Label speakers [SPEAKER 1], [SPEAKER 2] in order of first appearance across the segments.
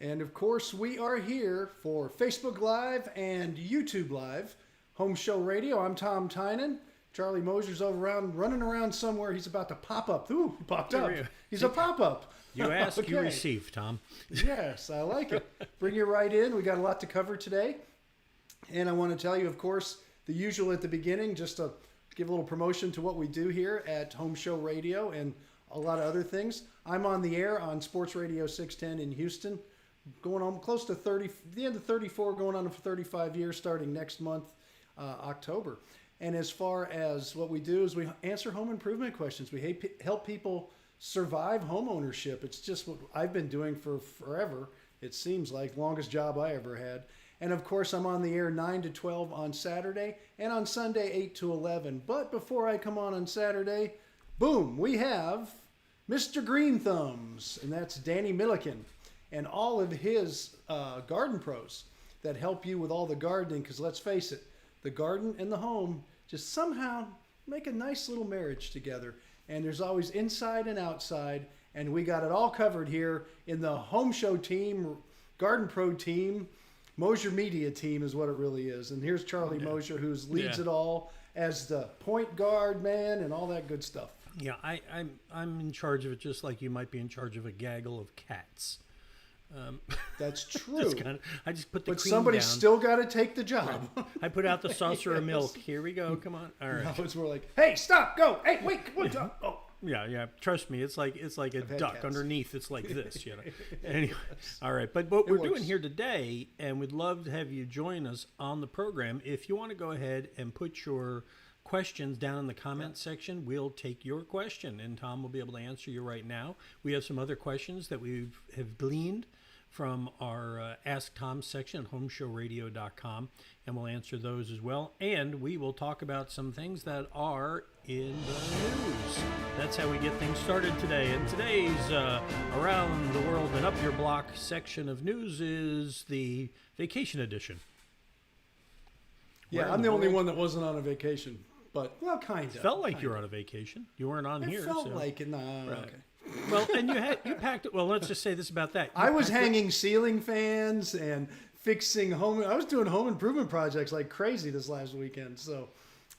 [SPEAKER 1] And of course, we are here for Facebook Live and YouTube Live, Home Show Radio. I'm Tom Tynan. Charlie Mosier's running around somewhere. He's about to pop up. Ooh, he popped up. He's a pop-up.
[SPEAKER 2] You ask, okay. You receive, Tom.
[SPEAKER 1] Yes, I like it. Bring you right in. We got a lot to cover today. And I want to tell you, of course, the usual at the beginning, just to give a little promotion to what we do here at Home Show Radio and a lot of other things. I'm on the air on Sports Radio 610 in Houston, going on close to 30, the end of 34, going on for 35 years, starting next month, October. And as far as what we do is we answer home improvement questions. We help people survive home ownership. It's just what I've been doing for forever. It seems like longest job I ever had. And of course, I'm on the air 9 to 12 on Saturday and on Sunday 8 to 11. But before I come on Saturday, boom, we have Mr. Green Thumbs, and that's Danny Milliken, and all of his garden pros that help you with all the gardening. Because let's face it, the garden and the home just somehow make a nice little marriage together. And there's always inside and outside. And we got it all covered here in the Home Show team, Garden Pro team, Mosier Media team is what it really is. And here's Charlie Mosier, who leads it all as the point guard man and all that good stuff.
[SPEAKER 2] Yeah, I'm in charge of it, just like you might be in charge of a gaggle of cats.
[SPEAKER 1] That's true.
[SPEAKER 2] I just put the
[SPEAKER 1] but
[SPEAKER 2] cream
[SPEAKER 1] somebody's
[SPEAKER 2] down.
[SPEAKER 1] Still got to take the job.
[SPEAKER 2] Right. I put out the saucer of milk. Here we go. Come on. All right.
[SPEAKER 1] No, it's more like, hey, stop, go. Hey, wait, come on. Oh.
[SPEAKER 2] Yeah. Trust me, it's like a duck cats. Underneath. It's like this, you know. Anyway, all right. But what we're doing here today, and we'd love to have you join us on the program. If you want to go ahead and put your questions down in the comment section, we'll take your question, and Tom will be able to answer you right now. We have some other questions that we have gleaned from our Ask Tom section at HomeShowRadio.com, and we'll answer those as well. And we will talk about some things that are in the news. That's how we get things started today. And today's Around the World and Up Your Block section of news is the vacation edition.
[SPEAKER 1] Yeah, I'm the only one that wasn't on a vacation. But, well, kind of.
[SPEAKER 2] Felt like you were on a vacation. You weren't on here.
[SPEAKER 1] It felt like it. No,
[SPEAKER 2] right.
[SPEAKER 1] Okay.
[SPEAKER 2] Well, and you packed it. Well, let's just say this about that.
[SPEAKER 1] I was hanging ceiling fans and fixing I was doing home improvement projects like crazy this last weekend. So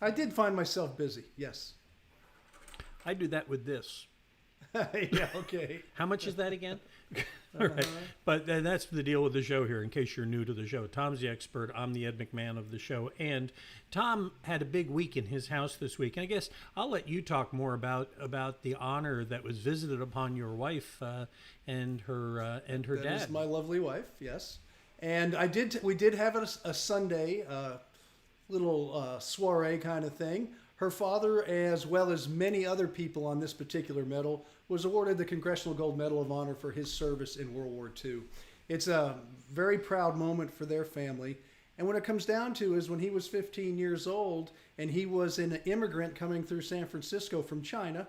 [SPEAKER 1] I did find myself busy. Yes.
[SPEAKER 2] I do that with this.
[SPEAKER 1] Yeah, okay.
[SPEAKER 2] How much is that again? All right. But that's the deal with the show here, in case you're new to the show. Tom's the expert. I'm the Ed McMahon of the show. And Tom had a big week in his house this week. And I guess I'll let you talk more about the honor that was visited upon your wife and her dad.
[SPEAKER 1] That is my lovely wife, yes. And we did have a Sunday little soiree kind of thing. Her father, as well as many other people on this particular medal, was awarded the Congressional Gold Medal of Honor for his service in World War II. It's a very proud moment for their family. And what it comes down to is when he was 15 years old, and he was an immigrant coming through San Francisco from China,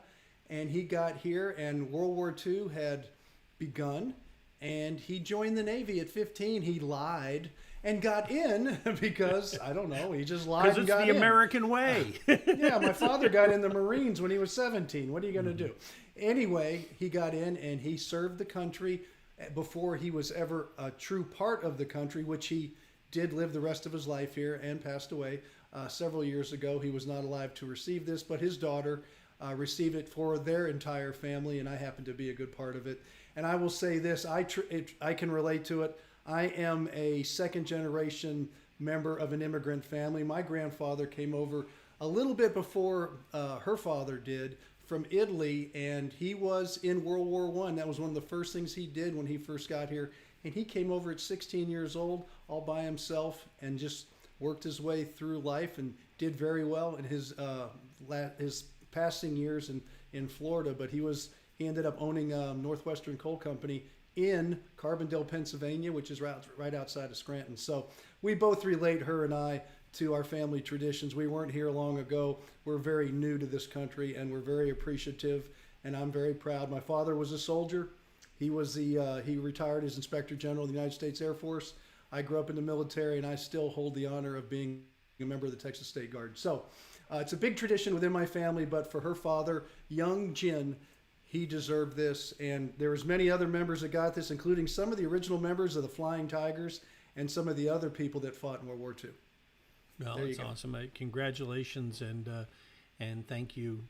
[SPEAKER 1] and he got here, and World War II had begun, and he joined the Navy at 15. He lied and got in because, I don't know, he just lied and got in.
[SPEAKER 2] Because it's the American way.
[SPEAKER 1] Yeah, my father got in the Marines when he was 17. What are you going to do? Anyway, he got in and he served the country before he was ever a true part of the country, which he did live the rest of his life here and passed away several years ago. He was not alive to receive this, but his daughter received it for their entire family, and I happen to be a good part of it. And I will say this, I can relate to it. I am a second-generation member of an immigrant family. My grandfather came over a little bit before her father did from Italy, and he was in World War I. That was one of the first things he did when he first got here. And he came over at 16 years old all by himself and just worked his way through life and did very well in his passing years in Florida. But he ended up owning Northwestern Coal Company in Carbondale, Pennsylvania, which is right outside of Scranton. So we both relate, her and I, to our family traditions. We weren't here long ago. We're very new to this country, and we're very appreciative, and I'm very proud. My father was a soldier. He retired as Inspector General of the United States Air Force. I grew up in the military, and I still hold the honor of being a member of the Texas State Guard. So it's a big tradition within my family, but for her father, young Jin, he deserved this. And there was many other members that got this, including some of the original members of the Flying Tigers and some of the other people that fought in World War II.
[SPEAKER 2] Well, that's awesome. Congratulations, and thank you,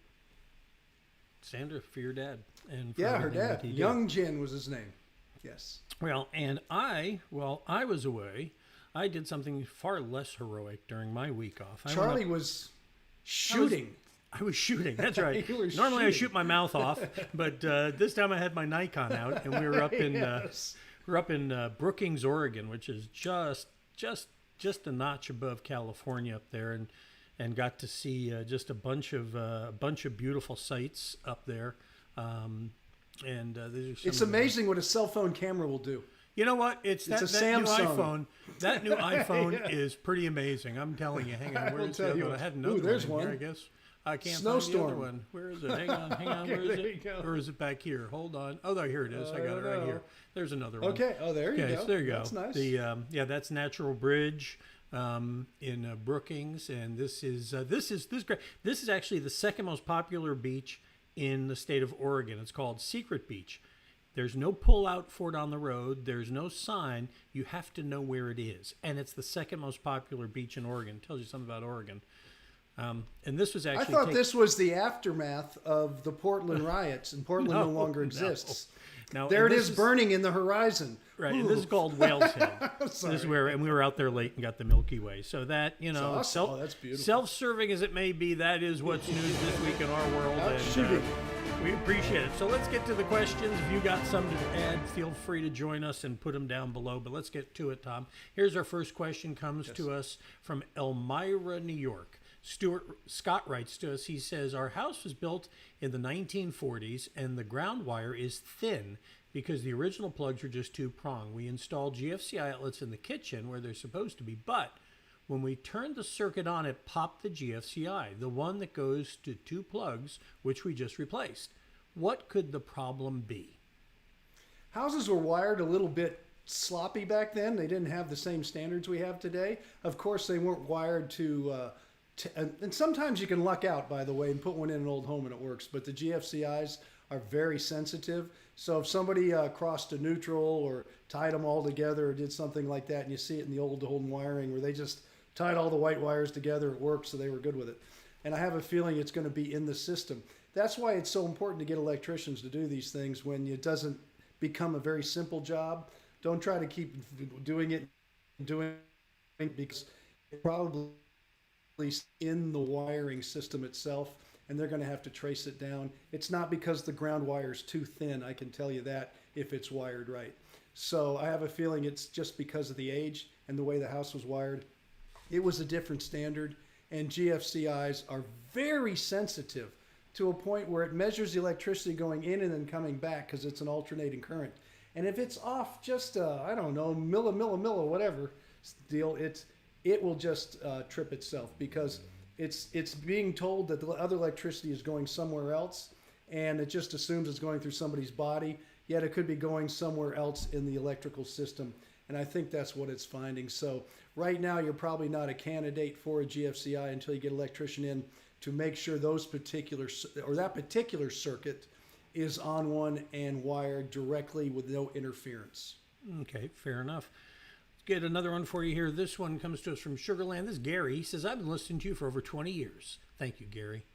[SPEAKER 2] Sandra, for your dad. And for
[SPEAKER 1] her dad. Young Jin was his name. Yes.
[SPEAKER 2] Well, and I was away, I did something far less heroic during my week off.
[SPEAKER 1] Charlie was shooting.
[SPEAKER 2] I was shooting. That's right. Normally I shoot my mouth off, but this time I had my Nikon out, and we were up in Brookings, Oregon, which is just a notch above California up there, and got to see just a bunch of beautiful sights up there.
[SPEAKER 1] It's amazing what a cell phone camera will do.
[SPEAKER 2] You know what? It's that
[SPEAKER 1] Samsung.
[SPEAKER 2] New iPhone. That new iPhone is pretty amazing. I'm telling you. Hang on. Where's the other one? I had another
[SPEAKER 1] there's
[SPEAKER 2] one. Here, I guess. I can't find the other one. Where is it? Hang on.
[SPEAKER 1] Okay,
[SPEAKER 2] Where is it? Or is it back here? Hold on. Oh, there, here it is. I got it right here. There's another one.
[SPEAKER 1] Okay. Oh, there you go.
[SPEAKER 2] So there you go.
[SPEAKER 1] That's nice.
[SPEAKER 2] That's Natural Bridge in Brookings, and this is great. This is actually the second most popular beach in the state of Oregon. It's called Secret Beach. There's no pull out for it on the road. There's no sign. You have to know where it is. And it's the second most popular beach in Oregon. It tells you something about Oregon. And this was actually...
[SPEAKER 1] I thought this was the aftermath of the Portland riots, and Portland no longer exists.
[SPEAKER 2] No.
[SPEAKER 1] There it is burning in the horizon.
[SPEAKER 2] Right, and this is called Whales Head. This is where, and we were out there late and got the Milky Way. So that,
[SPEAKER 1] awesome. That's beautiful.
[SPEAKER 2] Self-serving as it may be, that is what's news this week in our world. And we appreciate it. So let's get to the questions. If you got some to add, feel free to join us and put them down below. But let's get to it, Tom. Here's our first question. Comes to us from Elmira, New York. Scott writes to us. He says, our house was built in the 1940s, and the ground wire is thin because the original plugs were just two-prong. We installed GFCI outlets in the kitchen where they're supposed to be, but when we turned the circuit on, it popped the GFCI, the one that goes to two plugs, which we just replaced. What could the problem be?
[SPEAKER 1] Houses were wired a little bit sloppy back then. They didn't have the same standards we have today. Of course, they weren't wired to and sometimes you can luck out, by the way, and put one in an old home and it works. But the GFCIs are very sensitive. So if somebody crossed a neutral or tied them all together or did something like that, and you see it in the old home wiring where they just tied all the white wires together, it worked, so they were good with it. And I have a feeling it's going to be in the system. That's why it's so important to get electricians to do these things when it doesn't become a very simple job. Don't try to keep doing it because it probably in the wiring system itself, and they're going to have to trace it down. It's not because the ground wire is too thin, I can tell you that, if it's wired right. So I have a feeling it's just because of the age and the way the house was wired. It was a different standard, and GFCIs are very sensitive to a point where it measures the electricity going in and then coming back because it's an alternating current. And if it's off just, I don't know, milli, whatever deal, it will just trip itself because it's being told that the other electricity is going somewhere else, and it just assumes it's going through somebody's body, yet it could be going somewhere else in the electrical system. And I think that's what it's finding. So right now, you're probably not a candidate for a GFCI until you get an electrician in to make sure that particular circuit is on one and wired directly with no interference.
[SPEAKER 2] Okay, fair enough. Get another one for you here. This one comes to us from Sugarland. This is Gary. He says, I've been listening to you for over 20 years. Thank you, Gary.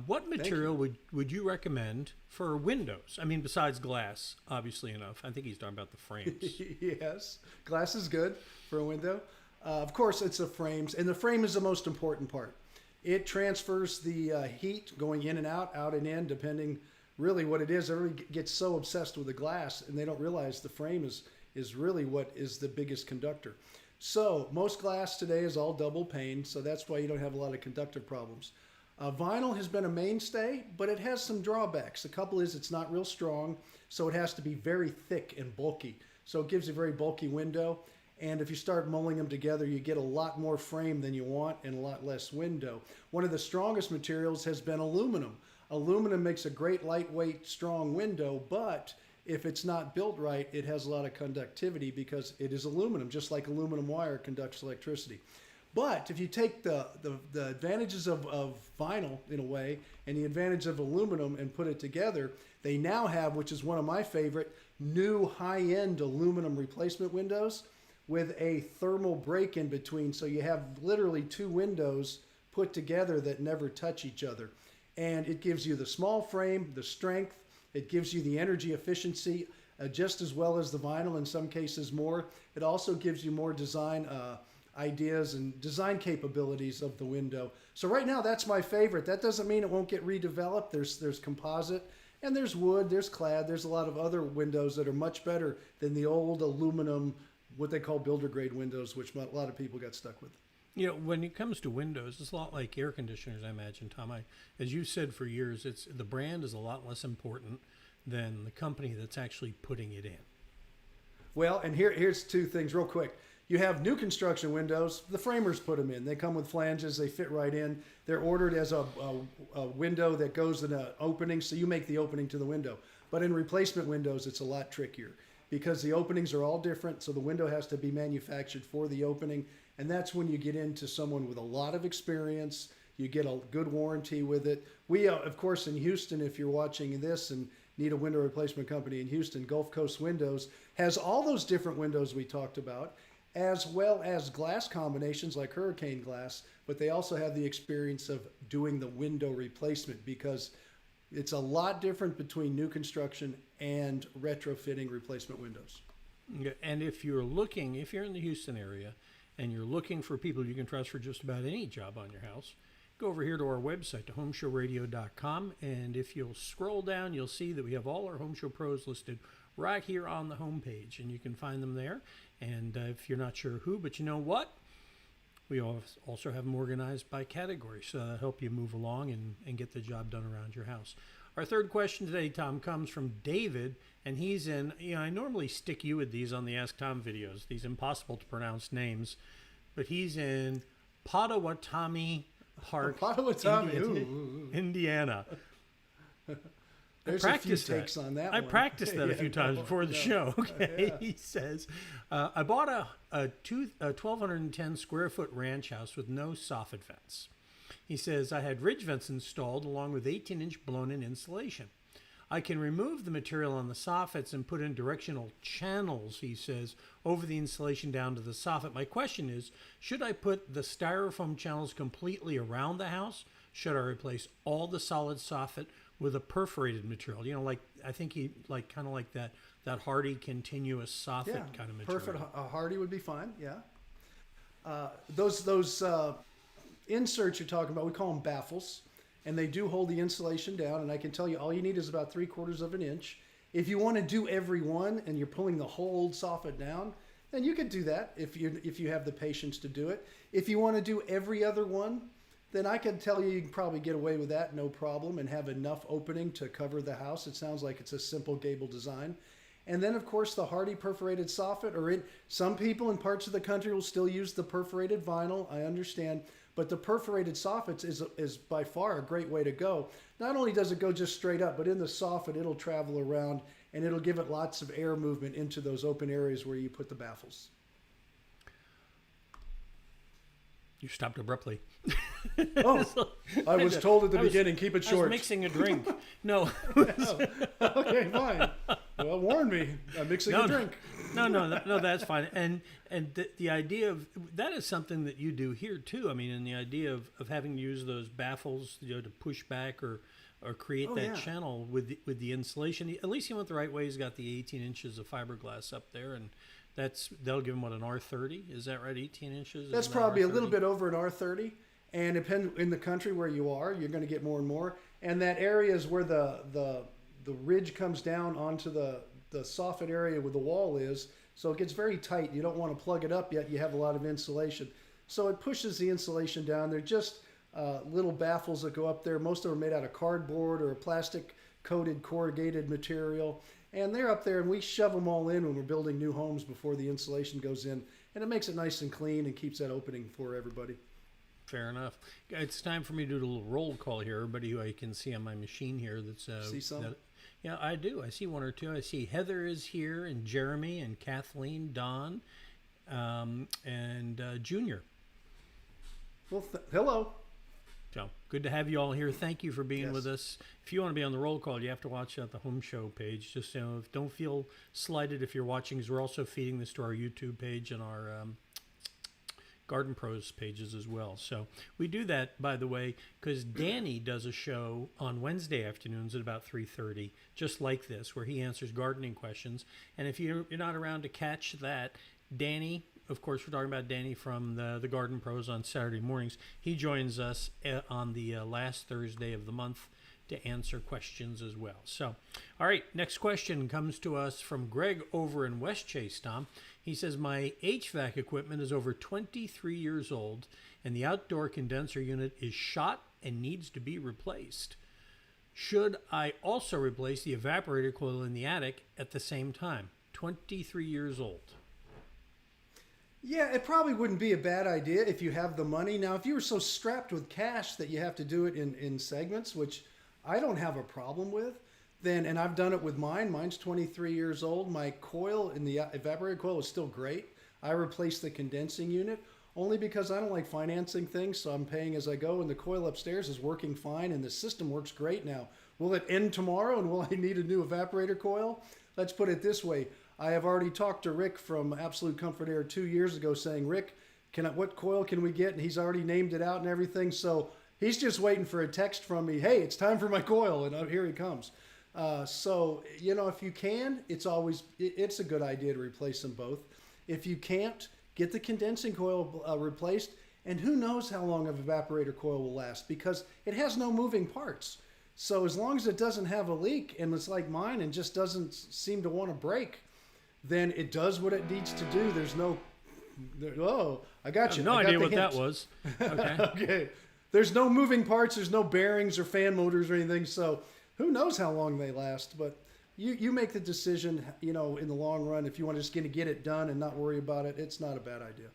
[SPEAKER 2] What material would you recommend for windows? I mean, besides glass, obviously enough. I think he's talking about the frames.
[SPEAKER 1] Yes, glass is good for a window. Of course, it's the frames, and the frame is the most important part. It transfers the heat going in and out and in, depending really what it is. Everybody gets so obsessed with the glass, and they don't realize the frame is really what is the biggest conductor. So most glass today is all double pane, so that's why you don't have a lot of conductive problems. Vinyl has been a mainstay, but it has some drawbacks. A couple is it's not real strong, so it has to be very thick and bulky. So it gives you a very bulky window, and if you start mulling them together, you get a lot more frame than you want and a lot less window. One of the strongest materials has been aluminum. Aluminum makes a great lightweight, strong window, but if it's not built right, it has a lot of conductivity because it is aluminum, just like aluminum wire conducts electricity. But if you take the advantages of vinyl in a way and the advantage of aluminum and put it together, they now have, which is one of my favorite, new high-end aluminum replacement windows with a thermal break in between. So you have literally two windows put together that never touch each other. And it gives you the small frame, the strength, it gives you the energy efficiency just as well as the vinyl, in some cases more. It also gives you more design ideas and design capabilities of the window. So right now that's my favorite. That doesn't mean it won't get redeveloped. There's composite and there's wood, there's clad, there's a lot of other windows that are much better than the old aluminum, what they call builder grade windows, which a lot of people got stuck with.
[SPEAKER 2] You know, when it comes to windows, it's a lot like air conditioners, I imagine, Tom. As you've said for years, the brand is a lot less important than the company that's actually putting it in.
[SPEAKER 1] Well, and here's two things real quick. You have new construction windows. The framers put them in. They come with flanges. They fit right in. They're ordered as a window that goes in an opening, so you make the opening to the window. But in replacement windows, it's a lot trickier because the openings are all different, so the window has to be manufactured for the opening. And that's when you get into someone with a lot of experience. You get a good warranty with it. We, of course, in Houston, if you're watching this and need a window replacement company in Houston, Gulf Coast Windows has all those different windows we talked about, as well as glass combinations like hurricane glass, but they also have the experience of doing the window replacement because it's a lot different between new construction and retrofitting replacement windows.
[SPEAKER 2] And if you're in the Houston area, and you're looking for people you can trust for just about any job on your house, go over here to our website, to HomeShowRadio.com, and if you'll scroll down, you'll see that we have all our Home Show pros listed right here on the homepage, and you can find them there. And if you're not sure who, but you know what? We also have them organized by category, so that'll help you move along and get the job done around your house. Our third question today, Tom, comes from David, and he's in, I normally stick you with these on the Ask Tom videos, these impossible to pronounce names, but he's in Potawatomi Park, Indiana.
[SPEAKER 1] There's a few takes on that
[SPEAKER 2] I
[SPEAKER 1] one.
[SPEAKER 2] practiced that a few times before the show. Okay, yeah. He says, I bought a 1,210 square foot ranch house with no soffit vents. He says, I had ridge vents installed along with 18-inch blown-in insulation. I can remove the material on the soffits and put in directional channels, he says, over the insulation down to the soffit. My question is, should I put the styrofoam channels completely around the house? Should I replace all the solid soffit with a perforated material? I think he kind of like that hardy continuous soffit kind of material.
[SPEAKER 1] Perfect. Hardy would be fine. Yeah. Those inserts you're talking about, we call them baffles, and they do hold the insulation down. And I can tell you, all you need is about 3/4 of an inch. If you want to do every one and you're pulling the whole soffit down, then you could do that if you have the patience to do it. If you want to do every other one, then I can tell you can probably get away with that, no problem, and have enough opening to cover the house. It sounds like it's a simple gable design. And then, of course, the hardy perforated soffit, some people in parts of the country will still use the perforated vinyl, I understand, but the perforated soffits is by far a great way to go. Not only does it go just straight up, but in the soffit, it'll travel around, and it'll give it lots of air movement into those open areas where you put the baffles.
[SPEAKER 2] You stopped abruptly.
[SPEAKER 1] Oh, I was told at the beginning, keep it short.
[SPEAKER 2] I was mixing a drink. No.
[SPEAKER 1] Okay, fine. Well, warn me. I'm mixing a drink.
[SPEAKER 2] No, that's fine. And the idea of that is something that you do here too. I mean, and the idea of having to use those baffles, to push back or create channel with the insulation. At least he went the right way. He's got the 18 inches of fiberglass up there, and that'll give him an R30. Is that right? 18 inches.
[SPEAKER 1] That's probably a little bit over an R30. And depending in the country where you are, you're going to get more and more. And that area is where the ridge comes down onto the soffit area where the wall is. So it gets very tight. You don't want to plug it up yet. You have a lot of insulation. So it pushes the insulation down. They're just little baffles that go up there. Most of them are made out of cardboard or a plastic coated corrugated material. And they're up there, and we shove them all in when we're building new homes before the insulation goes in. And it makes it nice and clean and keeps that opening for everybody.
[SPEAKER 2] Fair enough. It's time for me to do a little roll call here. Everybody who I can see on my machine here.
[SPEAKER 1] See some?
[SPEAKER 2] Yeah, I do. I see one or two. I see Heather is here, and Jeremy, and Kathleen, Don, and Junior.
[SPEAKER 1] Well, hello.
[SPEAKER 2] So good to have you all here. Thank you for being
[SPEAKER 1] Yes.
[SPEAKER 2] with us. If you want to be on the roll call, you have to watch the Home Show page. Just don't feel slighted if you're watching, because we're also feeding this to our YouTube page and our Garden Pros pages as well. So we do that, by the way, because Danny does a show on Wednesday afternoons at about 3:30, just like this, where he answers gardening questions. And if you're not around to catch that, Danny, of course, we're talking about Danny from the Garden Pros on Saturday mornings. He joins us on the last Thursday of the month to answer questions as well. So, all right, next question comes to us from Greg over in West Chase, Tom. He says, my HVAC equipment is over 23 years old, and the outdoor condenser unit is shot and needs to be replaced. Should I also replace the evaporator coil in the attic at the same time? 23 years old.
[SPEAKER 1] Yeah, it probably wouldn't be a bad idea if you have the money. Now, if you were so strapped with cash that you have to do it in segments, which I don't have a problem with, then, and I've done it with mine. Mine's 23 years old. My coil in the evaporator coil is still great. I replaced the condensing unit only because I don't like financing things, so I'm paying as I go, and the coil upstairs is working fine, and the system works great now. Will it end tomorrow, and will I need a new evaporator coil? Let's put it this way. I have already talked to Rick from Absolute Comfort Air 2 years ago saying, Rick, what coil can we get? And he's already named it out and everything. So he's just waiting for a text from me. Hey, it's time for my coil. And here he comes. So, if you can, it's a good idea to replace them both. If you can't, get the condensing coil replaced. And who knows how long an evaporator coil will last, because it has no moving parts. So as long as it doesn't have a leak and it's like mine and just doesn't seem to want to break, then it does what it needs to do. There's no, I got you.
[SPEAKER 2] No idea what that was. Okay.
[SPEAKER 1] Okay. There's no moving parts. There's no bearings or fan motors or anything. So who knows how long they last, but you make the decision, in the long run. If you want to just get it done and not worry about it, it's not a bad idea.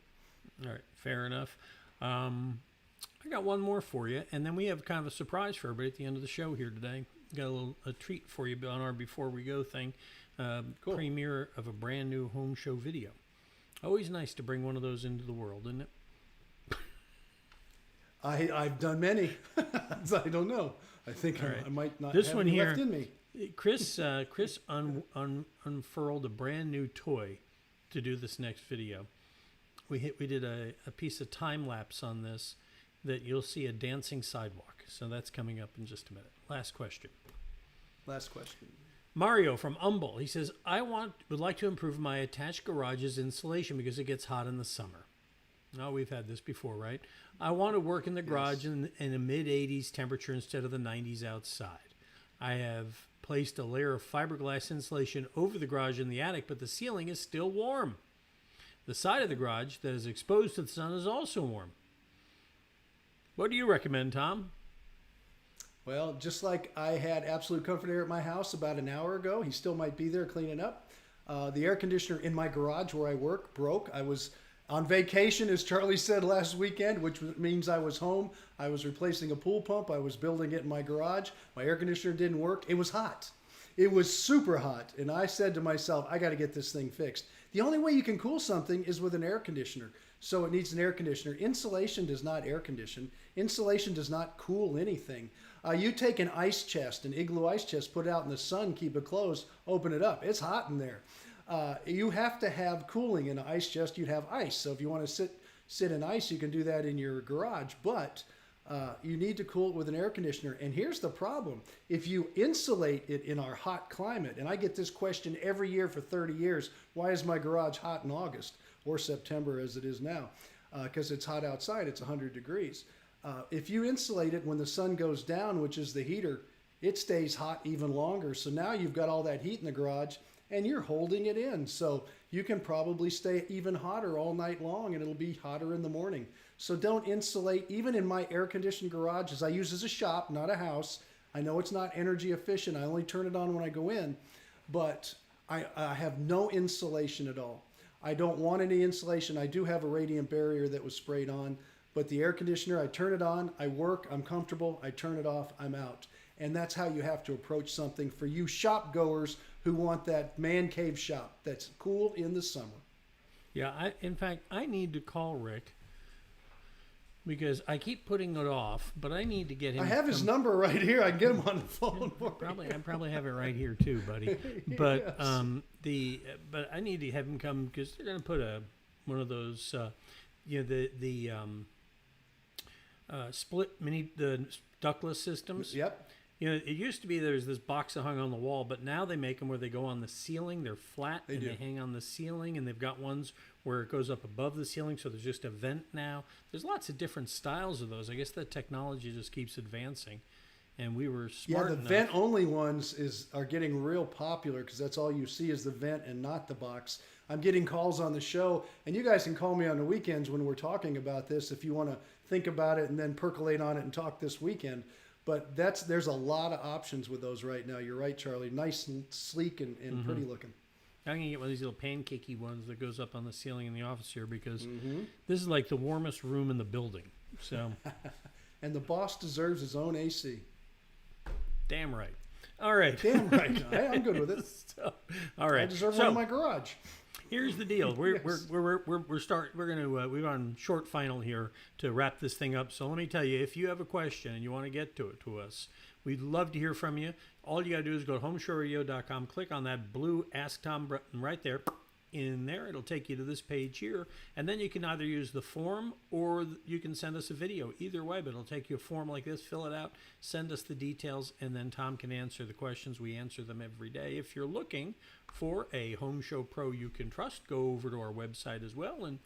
[SPEAKER 2] All right. Fair enough. I got one more for you, and then we have kind of a surprise for everybody at the end of the show here today. Got a treat for you on our Before We Go thing. Cool. Premiere of a brand new home show video. Always nice to bring one of those into the world, isn't it?
[SPEAKER 1] I've done many. I don't know. I think I might not
[SPEAKER 2] this
[SPEAKER 1] have
[SPEAKER 2] one
[SPEAKER 1] any
[SPEAKER 2] here,
[SPEAKER 1] left in me.
[SPEAKER 2] Chris unfurled a brand new toy to do this next video. We did a piece of time lapse on this that you'll see a dancing sidewalk. So that's coming up in just a minute. Last question. Mario from Humble. He says, would like to improve my attached garage's insulation because it gets hot in the summer. Oh, we've had this before, right? I want to work in the garage in a mid-80s temperature instead of the 90s outside. I have placed a layer of fiberglass insulation over the garage in the attic, but the ceiling is still warm. The side of the garage that is exposed to the sun is also warm. What do you recommend, Tom?
[SPEAKER 1] Well, just like I had Absolute Comfort Air at my house about an hour ago, he still might be there cleaning up. The air conditioner in my garage where I work broke. I was on vacation, as Charlie said last weekend, which means I was home. I was replacing a pool pump. I was building it in my garage. My air conditioner didn't work. It was hot. It was super hot. And I said to myself, I got to get this thing fixed. The only way you can cool something is with an air conditioner. So it needs an air conditioner. Insulation does not air condition. Insulation does not cool anything. You take an ice chest, an igloo ice chest, put it out in the sun, keep it closed, open it up. It's hot in there. You have to have cooling in an ice chest. You'd have ice. So if you want to sit in ice, you can do that in your garage. But you need to cool it with an air conditioner. And here's the problem. If you insulate it in our hot climate, and I get this question every year for 30 years, why is my garage hot in August or September as it is now? Because it's hot outside. It's 100 degrees. If you insulate it when the sun goes down, which is the heater, it stays hot even longer. So now you've got all that heat in the garage and you're holding it in. So you can probably stay even hotter all night long and it'll be hotter in the morning. So don't insulate. Even in my air-conditioned garage, as I use as a shop, not a house. I know it's not energy efficient. I only turn it on when I go in. But I have no insulation at all. I don't want any insulation. I do have a radiant barrier that was sprayed on. But the air conditioner, I turn it on, I work, I'm comfortable, I turn it off, I'm out. And that's how you have to approach something for you shop goers who want that man cave shop that's cool in the summer.
[SPEAKER 2] Yeah, in fact, I need to call Rick because I keep putting it off, but I need to get him.
[SPEAKER 1] I have his number right here. I can get him on the phone.
[SPEAKER 2] I probably have it right here too, buddy. But
[SPEAKER 1] yes.
[SPEAKER 2] but I need to have him come because they're going to put one of those, the split the ductless systems.
[SPEAKER 1] Yep.
[SPEAKER 2] It used to be there's this box that hung on the wall, but now they make them where they go on the ceiling. They're flat and they hang on the ceiling, and they've got ones where it goes up above the ceiling, so there's just a vent now. There's lots of different styles of those. I guess the technology just keeps advancing, and we were smart enough.
[SPEAKER 1] Vent-only ones are getting real popular because that's all you see is the vent and not the box. I'm getting calls on the show, and you guys can call me on the weekends when we're talking about this if you want to think about it and then percolate on it and talk this weekend. But there's a lot of options with those right now. You're right, Charlie. Nice and sleek and pretty looking.
[SPEAKER 2] I'm going to get one of these little pancakey ones that goes up on the ceiling in the office here because this is like the warmest room in the building. So,
[SPEAKER 1] and the boss deserves his own AC.
[SPEAKER 2] Damn right. All right.
[SPEAKER 1] Damn right. Hey, I'm good with it.
[SPEAKER 2] All right.
[SPEAKER 1] I deserve one in my garage.
[SPEAKER 2] Here's the deal. We're on short final here to wrap this thing up. So let me tell you, if you have a question and you want to get to it to us, we'd love to hear from you. All you got to do is go to HomeShowRadio.com, click on that blue Ask Tom button right there. In there, it'll take you to this page here, and then you can either use the form or you can send us a video. Either way, but it'll take you a form like this, fill it out, send us the details, and then Tom can answer the questions. We answer them every day. If you're looking for a Home Show Pro you can trust, go over to our website as well and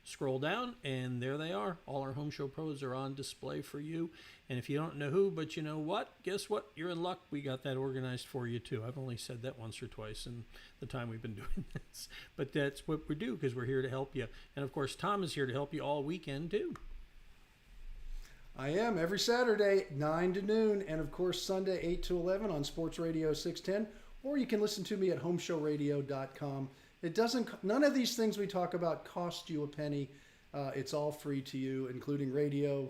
[SPEAKER 2] scroll down, and there they are. All our Home Show Pros are on display for you. And if you don't know who, but you know what? Guess what? You're in luck. We got that organized for you, too. I've only said that once or twice in the time we've been doing this. But that's what we do because we're here to help you. And, of course, Tom is here to help you all weekend, too.
[SPEAKER 1] I am. Every Saturday, 9 to noon. And, of course, Sunday, 8 to 11 on Sports Radio 610. Or you can listen to me at HomeShowRadio.com. None of these things we talk about cost you a penny. It's all free to you, including radio,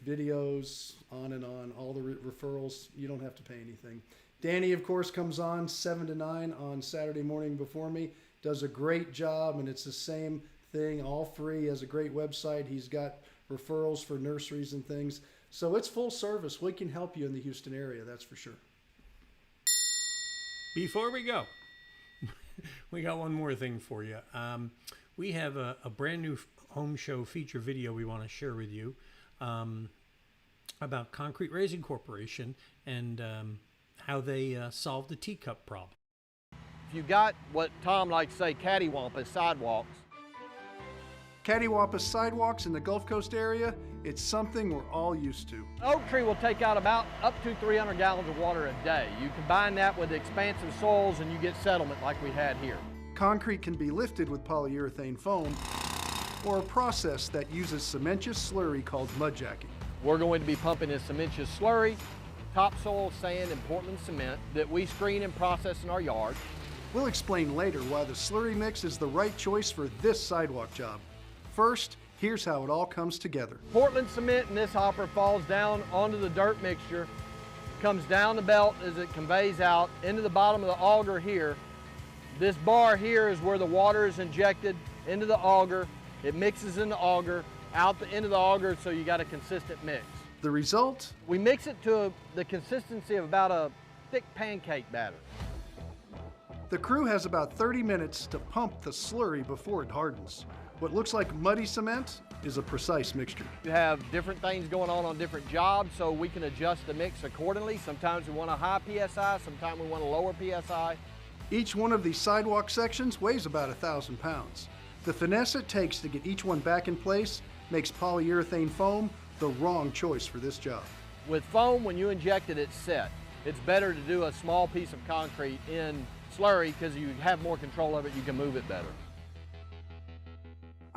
[SPEAKER 1] videos, on and on, all the referrals. You don't have to pay anything. Danny, of course, comes on 7 to 9 on Saturday morning before me. Does a great job, and it's the same thing, all free. Has a great website. He's got referrals for nurseries and things. So it's full service. We can help you in the Houston area, that's for sure.
[SPEAKER 2] Before we go, we got one more thing for you. We have a brand new Home Show feature video we want to share with you about Concrete Raising Corporation and how they solved the teacup problem.
[SPEAKER 3] If you got what Tom likes to say, cattywampus sidewalks.
[SPEAKER 1] Cattywampus sidewalks in the Gulf Coast area, it's something we're all used to.
[SPEAKER 3] Oak tree will take out about up to 300 gallons of water a day. You combine that with expansive soils and you get settlement like we had here.
[SPEAKER 1] Concrete can be lifted with polyurethane foam or a process that uses cementitious slurry called mudjacking.
[SPEAKER 3] We're going to be pumping in cementitious slurry, topsoil, sand, and Portland cement that we screen and process in our yard.
[SPEAKER 1] We'll explain later why the slurry mix is the right choice for this sidewalk job. First, here's how it all comes together.
[SPEAKER 3] Portland cement in this hopper falls down onto the dirt mixture, comes down the belt as it conveys out into the bottom of the auger here. This bar here is where the water is injected into the auger. It mixes in the auger, out the end of the auger, so you got a consistent mix.
[SPEAKER 1] The result?
[SPEAKER 3] We mix it to the consistency of about a thick pancake batter.
[SPEAKER 1] The crew has about 30 minutes to pump the slurry before it hardens. What looks like muddy cement is a precise mixture.
[SPEAKER 3] You have different things going on different jobs, so we can adjust the mix accordingly. Sometimes we want a high PSI, sometimes we want a lower PSI.
[SPEAKER 1] Each one of these sidewalk sections weighs about 1,000 pounds. The finesse it takes to get each one back in place makes polyurethane foam the wrong choice for this job.
[SPEAKER 3] With foam, when you inject it, it's set. It's better to do a small piece of concrete in slurry because you have more control of it, you can move it better.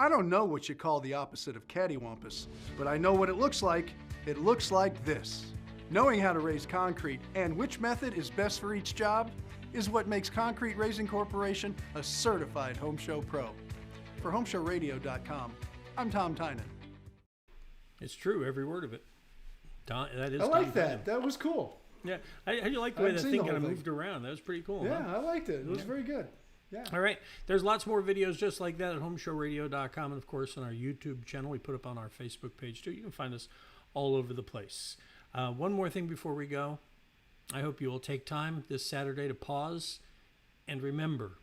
[SPEAKER 1] I don't know what you call the opposite of cattywampus, but I know what it looks like. It looks like this. Knowing how to raise concrete and which method is best for each job is what makes Concrete Raising Corporation a certified Home Show Pro. For HomeShowRadio.com, I'm Tom Tynan.
[SPEAKER 2] It's true, every word of it. That is.
[SPEAKER 1] I like
[SPEAKER 2] Tom
[SPEAKER 1] that.
[SPEAKER 2] Tynan.
[SPEAKER 1] That was cool.
[SPEAKER 2] Yeah, I like the way that thing kind of moved around. That was pretty cool.
[SPEAKER 1] Yeah,
[SPEAKER 2] huh?
[SPEAKER 1] I liked it. It was very good. Yeah.
[SPEAKER 2] All right. There's lots more videos just like that at HomeShowRadio.com. And, of course, on our YouTube channel. We put up on our Facebook page, too. You can find us all over the place. One more thing before we go. I hope you will take time this Saturday to pause and remember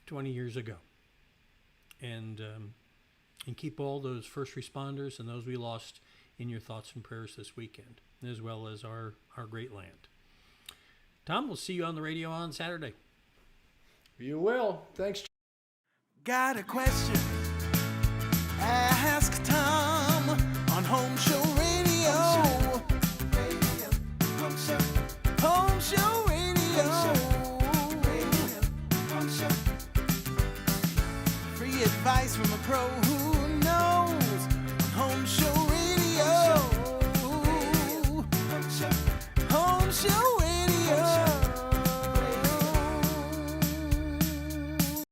[SPEAKER 2] 20 years ago. And keep all those first responders and those we lost in your thoughts and prayers this weekend, as well as our great land. Tom, we'll see you on the radio on Saturday.
[SPEAKER 1] You will. Thanks.
[SPEAKER 4] Got a question? Ask Tom on Home Show Radio. Home Show Radio. Free advice from a pro who